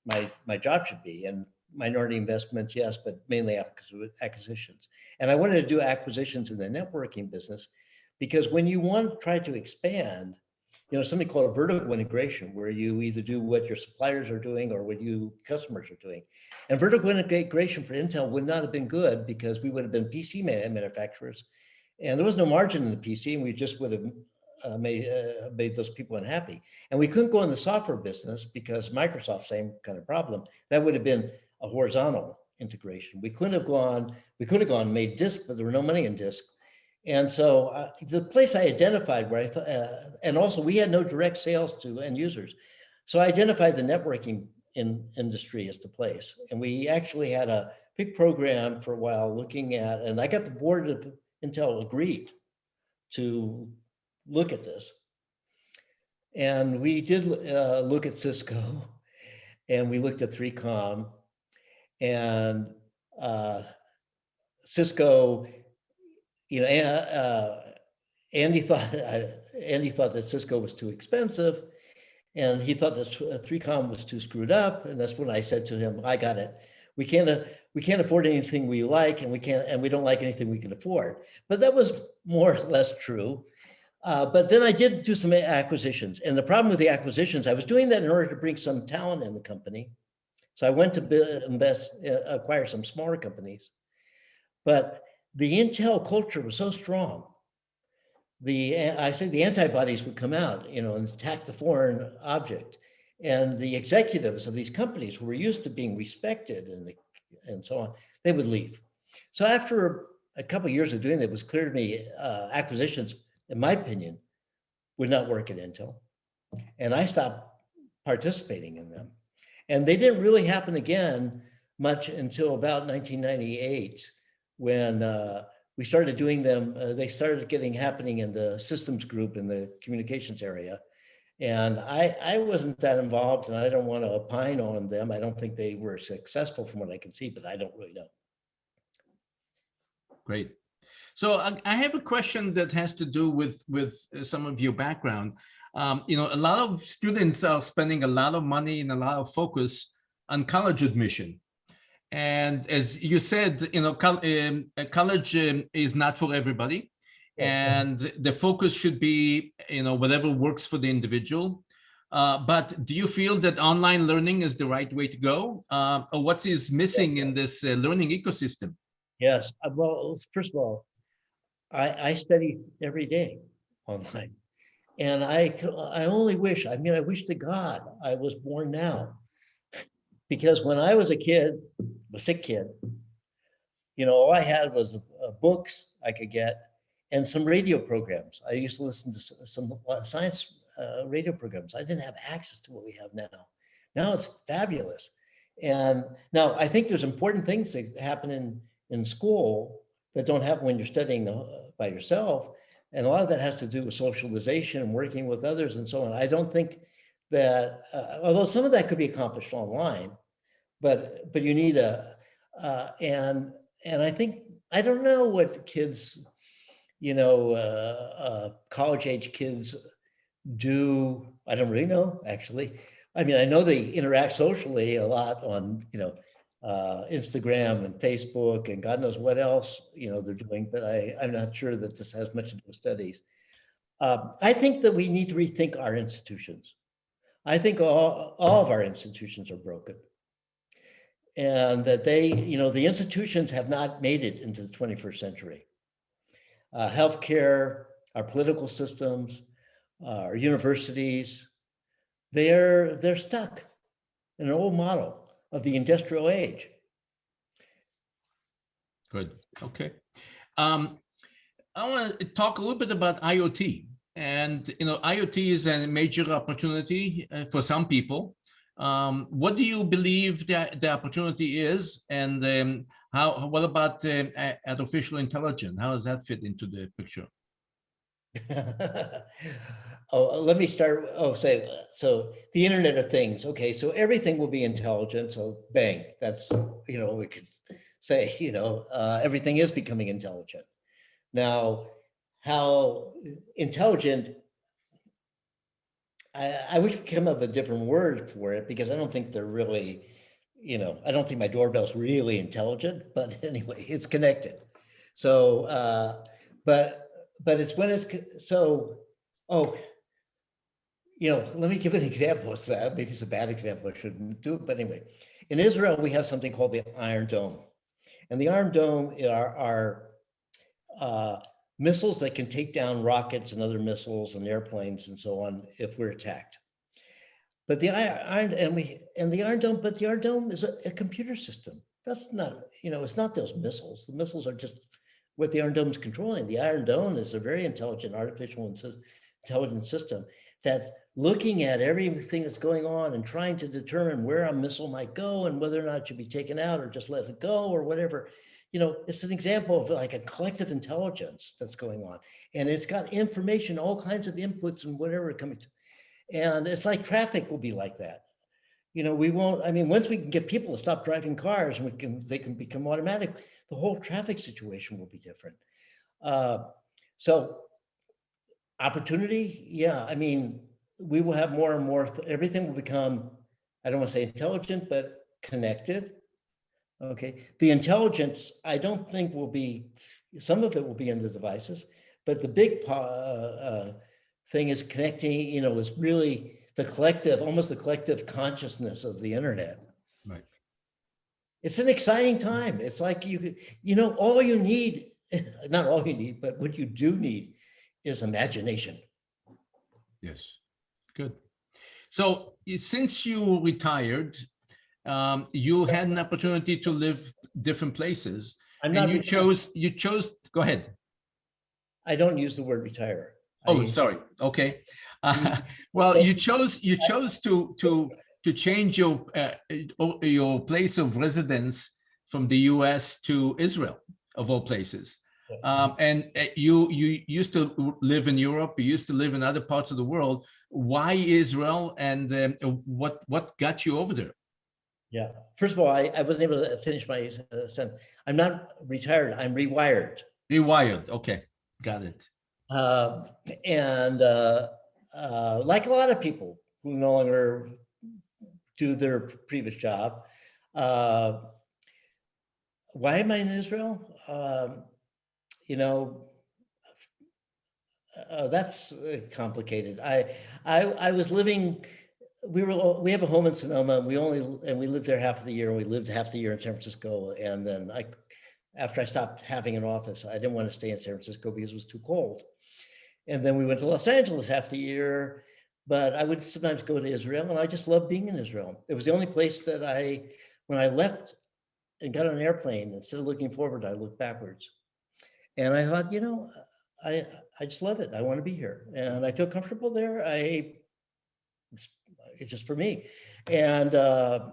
[SPEAKER 2] my job should be. And minority investments, yes, but mainly acquisitions. And I wanted to do acquisitions in the networking business because when you want to try to expand, something called vertical integration, where you either do what your suppliers are doing or what customers are doing. And vertical integration for Intel would not have been good because we would have been PC manufacturers, and there was no margin in the PC, and we just would have made those people unhappy. And we couldn't go in the software business because Microsoft, same kind of problem. That would have been a horizontal integration. We could have gone and made disk, but there were no money in disk. And so the place I identified where I thought, and also we had no direct sales to end users. So I identified the networking industry as the place. And we actually had a big program for a while looking at, and I got the board of Intel agreed to look at this. And we did look at Cisco, and we looked at 3Com, and Cisco, you know, Andy thought that Cisco was too expensive, and he thought that 3Com was too screwed up. And that's when I said to him, "I got it. We can't afford anything we like, and we don't like anything we can afford." But that was more or less true. But then I did do some acquisitions, and the problem with the acquisitions, I was doing that in order to bring some talent in the company. So I went to acquire some smaller companies, but the Intel culture was so strong. I say the antibodies would come out, you know, and attack the foreign object, and the executives of these companies who were used to being respected and so on, they would leave. So after a couple of years of doing that, it was clear to me acquisitions, in my opinion, would not work at Intel, and I stopped participating in them. And they didn't really happen again much until about 1998, when we started doing them. They started happening in the systems group in the communications area. And I wasn't that involved, and I don't want to opine on them. I don't think they were successful from what I can see, but I don't really know.
[SPEAKER 1] Great. So I have a question that has to do with some of your background. You know, a lot of students are spending a lot of money and a lot of focus on college admission. And as you said, you know, college is not for everybody. And the focus should be, you know, whatever works for the individual. But do you feel that online learning is the right way to go? Or what is missing in this learning ecosystem?
[SPEAKER 2] Yes. Well, first of all, I study every day online. And I only wish, I wish to God I was born now. Because when I was a kid, a sick kid, you know, all I had was books I could get and some radio programs. I used to listen to some science radio programs. I didn't have access to what we have now. Now it's fabulous. And now I think there's important things that happen in school that don't happen when you're studying by yourself. And a lot of that has to do with socialization and working with others and so on. I don't think that, although some of that could be accomplished online, but you need and I think, I don't know what kids, you know, college age kids do. I don't really know, actually. I mean, I know they interact socially a lot on, you know, Instagram and Facebook and God knows what else, you know, they're doing, but I'm not sure that this has much to do with studies. I think that we need to rethink our institutions. I think all of our institutions are broken. And that you know, the institutions have not made it into the 21st century. Healthcare, our political systems, our universities, they're stuck in an old model of the industrial age.
[SPEAKER 1] Good. Okay. I want to talk a little bit about IoT. And, you know, IoT is a major opportunity for some people. What do you believe the opportunity is? And what about artificial intelligence? How does that fit into the picture?
[SPEAKER 2] Oh, let me start. So the Internet of Things. Okay, so everything will be intelligent. So bang, that's, you know, we could say, you know, everything is becoming intelligent. Now, how intelligent, I wish we could come up with a different word for it, because I don't think they're really, you know, I don't think my doorbell's really intelligent, but anyway, it's connected. So, but it's when it's, so, oh, you know, let me give an example of that. Maybe it's a bad example, I shouldn't do it, but anyway, in Israel, we have something called the Iron Dome. And the Iron Dome are missiles that can take down rockets and other missiles and airplanes and so on if we're attacked. But the Iron Dome is a computer system. That's not, you know, it's not those missiles. The missiles are just what the Iron Dome is controlling. The Iron Dome is a very intelligent artificial intelligence system that's looking at everything that's going on and trying to determine where a missile might go and whether or not it should be taken out or just let it go or whatever. You know, it's an example of like a collective intelligence that's going on. And it's got information, all kinds of inputs and whatever coming to. And it's like traffic will be like that. You know, we won't, I mean, once we can get people to stop driving cars and they can become automatic, the whole traffic situation will be different. So opportunity, yeah, I mean, we will have more and more, everything will become, I don't want to say intelligent, but connected. Okay, the intelligence, I don't think will be, some of it will be in the devices, but the big thing is connecting, you know, is really the collective, almost the collective consciousness of the internet.
[SPEAKER 1] Right.
[SPEAKER 2] It's an exciting time. It's like you know, all you need, not all you need, but what you do need is imagination.
[SPEAKER 1] Yes, good. So since you retired, you had an opportunity to live different places, and you chose. Go ahead.
[SPEAKER 2] I don't use the word retire.
[SPEAKER 1] Oh, sorry. Okay. Well, you chose to change your place of residence from the U.S. to Israel, of all places. And you used to live in Europe. You used to live in other parts of the world. Why Israel, and what got you over there?
[SPEAKER 2] Yeah. First of all, I wasn't able to finish my sentence. I'm not retired. I'm rewired.
[SPEAKER 1] Rewired. Okay, got it.
[SPEAKER 2] Like a lot of people who no longer do their previous job, why am I in Israel? You know, that's complicated. I was living. We have a home in Sonoma. We lived there half of the year. And we lived half the year in San Francisco. And then after I stopped having an office, I didn't want to stay in San Francisco because it was too cold. And then we went to Los Angeles half the year, but I would sometimes go to Israel, and I just loved being in Israel. It was the only place that when I left and got on an airplane, instead of looking forward, I looked backwards. And I thought, you know, I just love it. I want to be here, and I feel comfortable there. It's just for me. And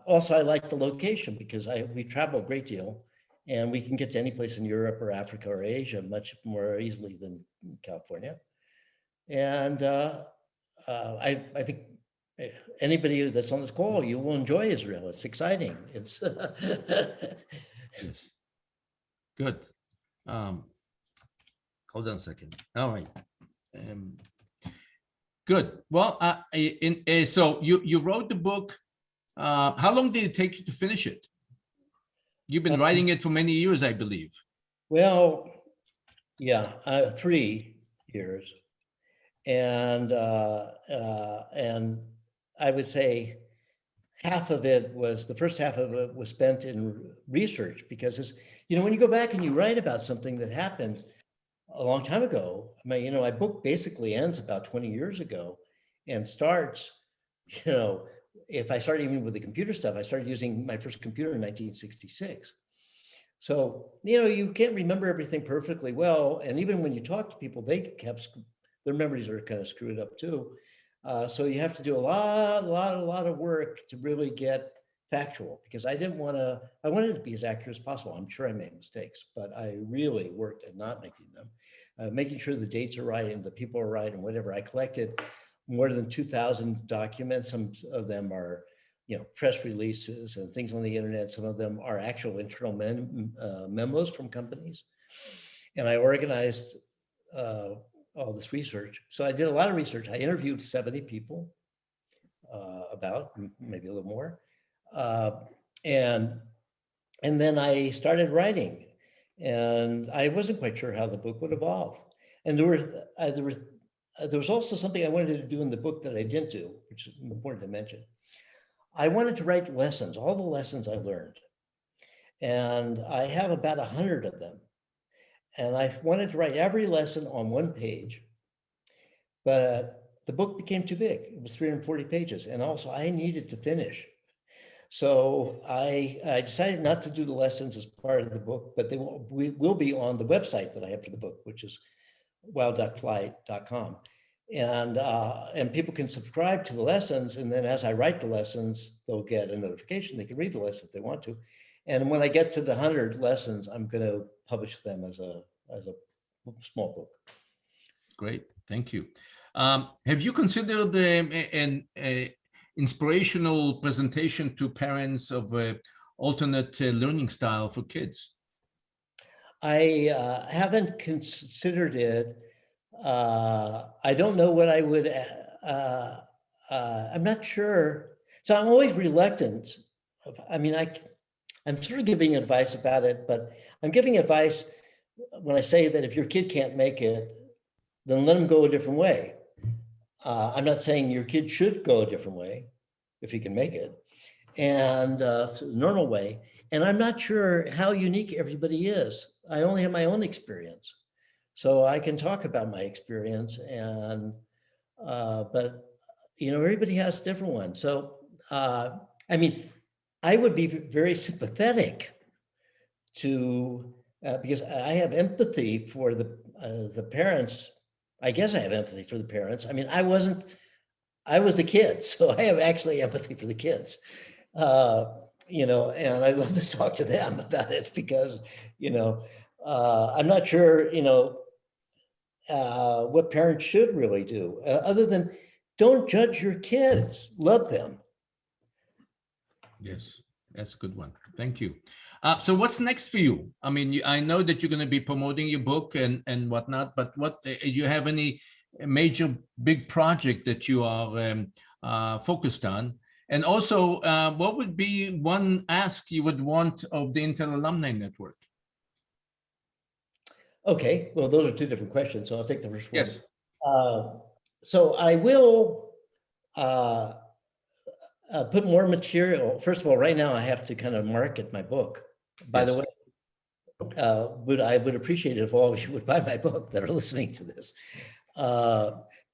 [SPEAKER 2] also I like the location because we travel a great deal, and we can get to any place in Europe or Africa or Asia much more easily than California. And I think anybody that's on this call, you will enjoy Israel. It's exciting. It's
[SPEAKER 1] yes. Good. Hold on a second. All right. Good. Well, so you wrote the book. How long did it take you to finish it? You've been writing it for many years, I believe.
[SPEAKER 2] Well, yeah, 3 years. And I would say the first half of it was spent in research, because you know, when you go back and you write about something that happened a long time ago, I mean, you know, my book basically ends about 20 years ago and starts, you know, if I start even with the computer stuff, I started using my first computer in 1966. So, you know, you can't remember everything perfectly well. And even when you talk to people, their memories are kind of screwed up too. So you have to do a lot of work to really get factual, because I wanted to be as accurate as possible. I'm sure I made mistakes, but I really worked at not making them, making sure the dates are right and the people are right and whatever. I collected more than 2,000 documents. Some of them are, you know, press releases and things on the internet. Some of them are actual internal memos from companies. And I organized all this research. So I did a lot of research. I interviewed 70 people, about maybe a little more. And then I started writing, and I wasn't quite sure how the book would evolve. And there was also something I wanted to do in the book that I didn't do, which is important to mention. I wanted to write lessons, all the lessons I learned. And I have about 100 of them. And I wanted to write every lesson on one page, but the book became too big. It was 340 pages. And also I needed to finish. So I decided not to do the lessons as part of the book, but will be on the website that I have for the book, which is wildduckfly.com. And people can subscribe to the lessons, and then as I write the lessons, they'll get a notification. They can read the lesson if they want to. And when I get to the 100 lessons, I'm going to publish them as a small book.
[SPEAKER 1] Great, thank you. Have you considered an inspirational presentation to parents of alternate learning style for kids?
[SPEAKER 2] I haven't considered it. I don't know what I would, I'm not sure. So I'm always reluctant. I mean, I'm sort of giving advice about it, but I'm giving advice when I say that if your kid can't make it, then let them go a different way. I'm not saying your kid should go a different way if he can make it, and normal way. And I'm not sure how unique everybody is. I only have my own experience. So I can talk about my experience, and but everybody has a different one. So I mean, I would be very sympathetic to because I have empathy for the parents. I guess I have empathy for the parents. I mean, I was the kid, so I have actually empathy for the kids. And I love to talk to them about it because, I'm not sure, what parents should really do, other than don't judge your kids, love them.
[SPEAKER 1] Yes, that's a good one. Thank you. So what's next for you? I mean, I know that you're going to be promoting your book and whatnot, but what do you have any major big project that you are focused on? And also, what would be one ask you would want of the Intel Alumni Network?
[SPEAKER 2] Okay, well, those are two different questions, so I'll take the first one.
[SPEAKER 1] Yes.
[SPEAKER 2] So I will put more material. First of all, right now I have to kind of market my book. By the way, I would appreciate it if all of you would buy my book that are listening to this.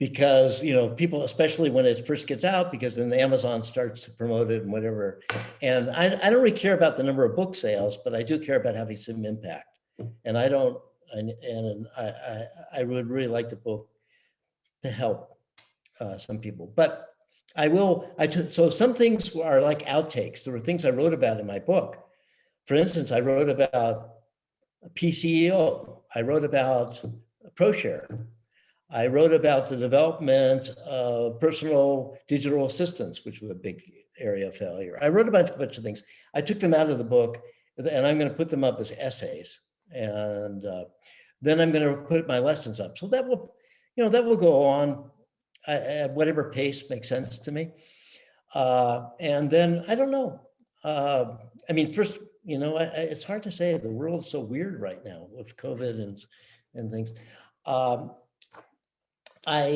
[SPEAKER 2] Because people, especially when it first gets out, because then the Amazon starts to promote it and whatever. And I don't really care about the number of book sales, but I do care about having some impact. And I would really like the book to help some people. But so some things are like outtakes. There were things I wrote about in my book. For instance, I wrote about PCEO. I wrote about ProShare. I wrote about the development of personal digital assistants, which was a big area of failure. I wrote a bunch of things. I took them out of the book, and I'm going to put them up as essays. And then I'm going to put my lessons up. So that will go on at whatever pace makes sense to me. And then I don't know. I mean, first, it's hard to say. The world's so weird right now with COVID and things. I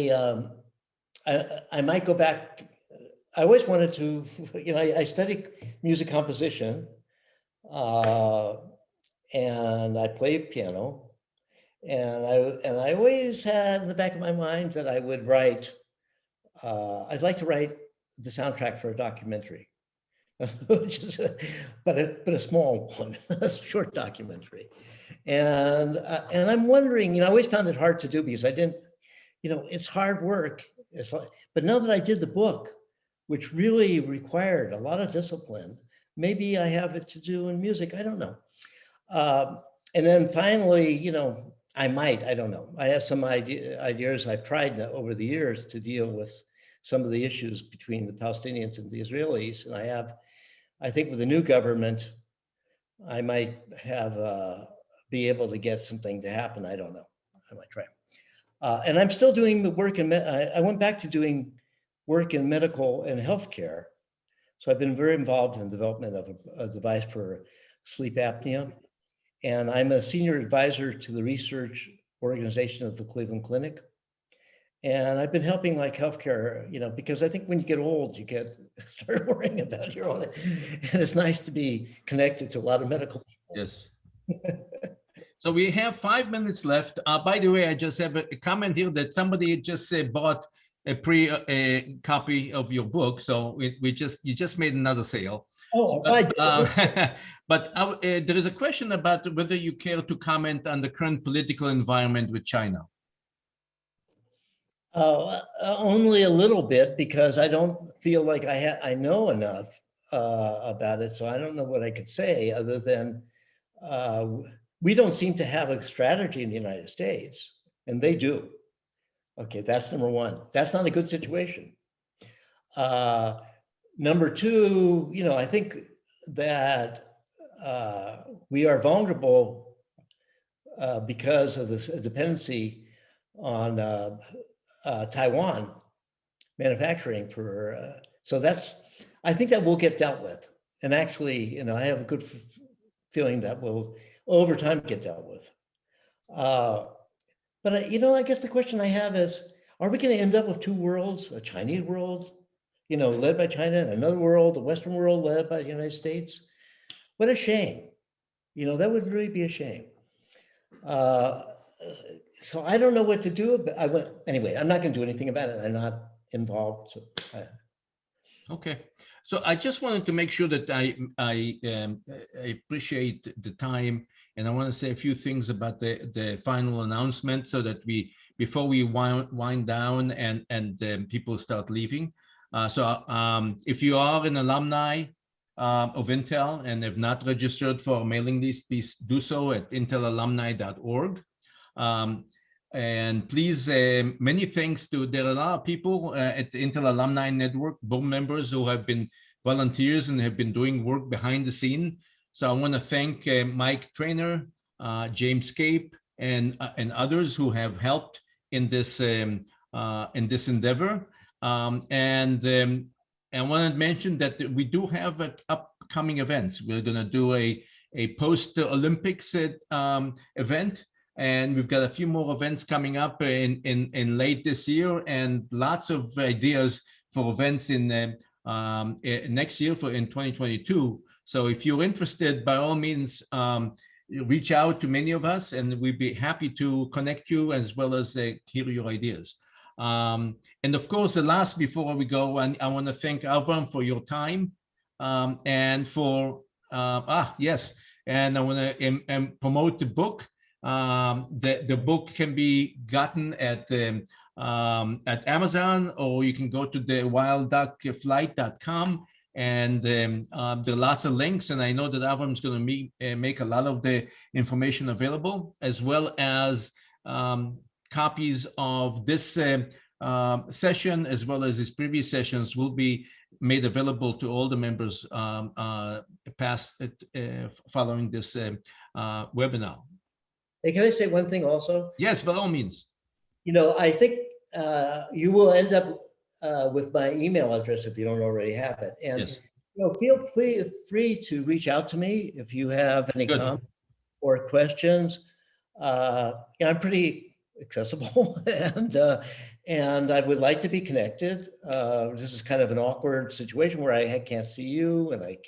[SPEAKER 2] might go back. I always wanted to, I studied music composition, and I played piano, and I always had in the back of my mind that I would write. I'd like to write the soundtrack for a documentary, which is but a small one, a short documentary, and I'm wondering. I always found it hard to do because I didn't. It's hard work. But now that I did the book, which really required a lot of discipline, maybe I have it to do in music. I don't know. And then finally, I don't know. I have some ideas I've tried over the years to deal with some of the issues between the Palestinians and the Israelis. And I think with the new government, I might be able to get something to happen. I don't know. I might try. And I'm still doing the work I went back to doing work in medical and healthcare. So I've been very involved in the development of a device for sleep apnea. And I'm a senior advisor to the research organization of the Cleveland Clinic. And I've been helping like healthcare, because I think when you get old, you start worrying about your own. And it's nice to be connected to a lot of medical people.
[SPEAKER 1] Yes. So we have 5 minutes left. By the way, I just have a comment here that somebody just bought a copy of your book, so you just made another sale.
[SPEAKER 2] Oh,
[SPEAKER 1] So,
[SPEAKER 2] I did.
[SPEAKER 1] but there is a question about whether you care to comment on the current political environment with China.
[SPEAKER 2] Only a little bit, because I don't feel like I know enough about it. So I don't know what I could say other than we don't seem to have a strategy in the United States, and they do. Okay, that's number one. That's not a good situation. Number two, I think that we are vulnerable because of this dependency on Taiwan manufacturing so I think that will get dealt with. And actually, I have a good feeling that will over time get dealt with. But I guess the question I have is, are we going to end up with two worlds, a Chinese world, led by China, and another world, the Western world led by the United States? What a shame. That would really be a shame. So I don't know what to do. Anyway, I'm not going to do anything about it. I'm not involved. So
[SPEAKER 1] Okay. So I just wanted to make sure that I appreciate the time, and I want to say a few things about the final announcement, so that before we wind down and people start leaving. If you are an alumni of Intel and have not registered for a mailing list, please do so at intelalumni.org. And please, many thanks to, there are a lot of people at the Intel Alumni Network, board members who have been volunteers and have been doing work behind the scene. So I want to thank Mike Trainer, James Cape, and others who have helped in this endeavor. And I want to mention that we do have upcoming events. We're going to do a post-Olympics event. And we've got a few more events coming up in late this year, and lots of ideas for events in next year in 2022. So if you're interested, by all means, reach out to many of us, and we'd be happy to connect you as well as hear your ideas. And of course, the last before we go, and I want to thank Avram for your time, and for yes, and I want to promote the book. The book can be gotten at Amazon, or you can go to the wildduckflight.com, and there are lots of links. And I know that Avram's going to make a lot of the information available, as well as copies of this session, as well as his previous sessions, will be made available to all the members following this webinar.
[SPEAKER 2] Hey, can I say one thing also?
[SPEAKER 1] Yes, by all means.
[SPEAKER 2] I think you will end up with my email address if you don't already have it. And
[SPEAKER 1] yes.
[SPEAKER 2] Feel free to reach out to me if you have any comments or questions. I'm pretty accessible, and I would like to be connected. This is kind of an awkward situation where I can't see you, and I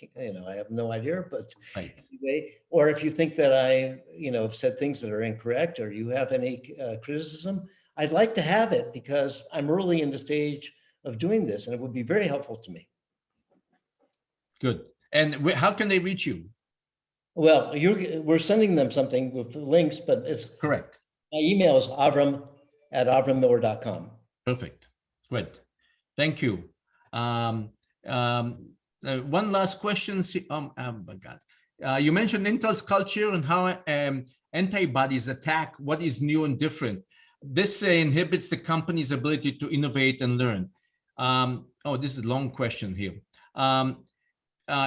[SPEAKER 2] have no idea. But anyway, or if you think that I have said things that are incorrect, or you have any criticism, I'd like to have it, because I'm early in the stage of doing this, and it would be very helpful to me. Good. And how can they reach you? Well, we're sending them something with links, but it's correct. My email is avram@avrammiller.com.
[SPEAKER 1] Perfect. Great. Thank you. One last question. Oh my God. You mentioned Intel's culture and how antibodies attack what is new and different. This inhibits the company's ability to innovate and learn. This is a long question here.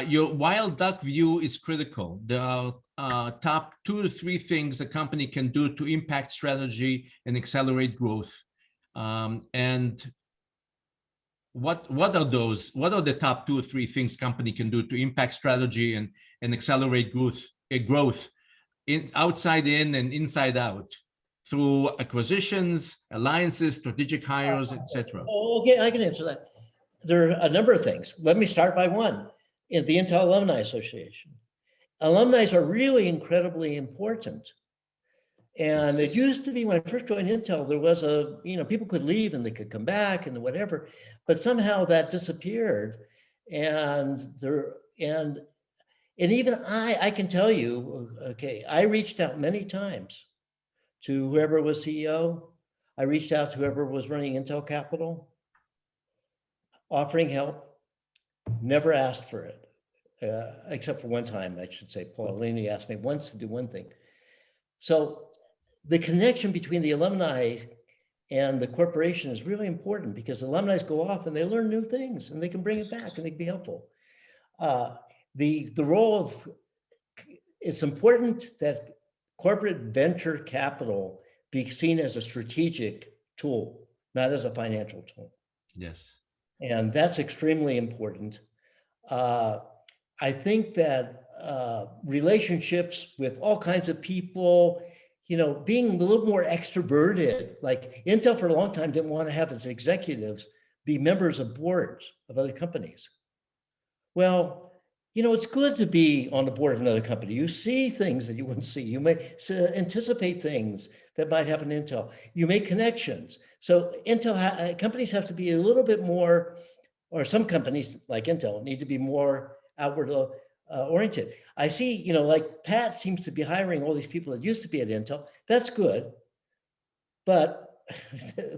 [SPEAKER 1] Your wild duck view is critical. There are top 2 to 3 things the company can do to impact strategy and accelerate growth. And what are those? What are the top 2 or 3 things company can do to impact strategy and accelerate growth outside in and inside out, through acquisitions, alliances, strategic hires, etc.?
[SPEAKER 2] Okay, I can answer that. There are a number of things. Let me start by one. In the Intel Alumni Association, alumni are really incredibly important. And it used to be when I first joined Intel, there was people could leave and they could come back and whatever, but somehow that disappeared. And even I can tell you, okay, I reached out many times to whoever was CEO. I reached out to whoever was running Intel Capital, offering help, never asked for it, except for one time, I should say. Paul Alini asked me once to do one thing. So the connection between the alumni and the corporation is really important because alumni go off and they learn new things and they can bring it back and they can be helpful. The role of, it's important that corporate venture capital be seen as a strategic tool, not as a financial tool.
[SPEAKER 1] Yes.
[SPEAKER 2] And that's extremely important. I think that relationships with all kinds of people, being a little more extroverted, like Intel for a long time didn't want to have its executives be members of boards of other companies. Well, it's good to be on the board of another company. You see things that you wouldn't see. You may anticipate things that might happen in Intel. You make connections. So Intel companies have to be a little bit more, or some companies like Intel need to be more outward oriented. I see, like Pat seems to be hiring all these people that used to be at Intel. That's good, but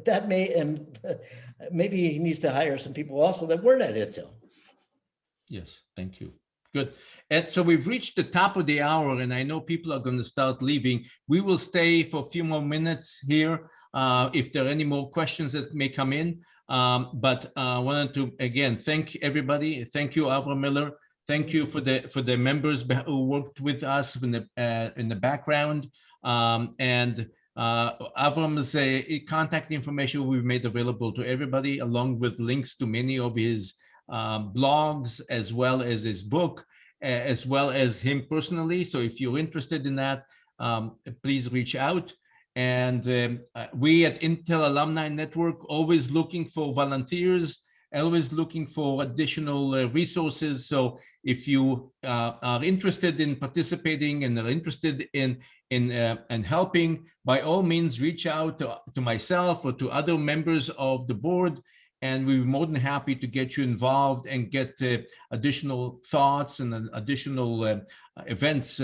[SPEAKER 2] that maybe he needs to hire some people also that weren't at Intel.
[SPEAKER 1] Yes, thank you. Good. And so we've reached the top of the hour, and I know people are going to start leaving. We will stay for a few more minutes here if there are any more questions that may come in. But I wanted to, again, thank everybody. Thank you, Avram Miller. Thank you for the members who worked with us in the background. And Avram's contact information we've made available to everybody, along with links to many of his blogs, as well as his book, as well as him personally. So if you're interested in that, please reach out. And we at Intel Alumni Network always looking for volunteers, always looking for additional resources. So if you are interested in participating and are interested in helping, by all means, reach out to myself or to other members of the board. And we're more than happy to get you involved and get additional thoughts and additional events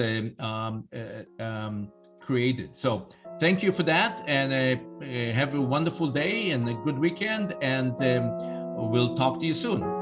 [SPEAKER 1] created. So thank you for that, and have a wonderful day and a good weekend, and we'll talk to you soon.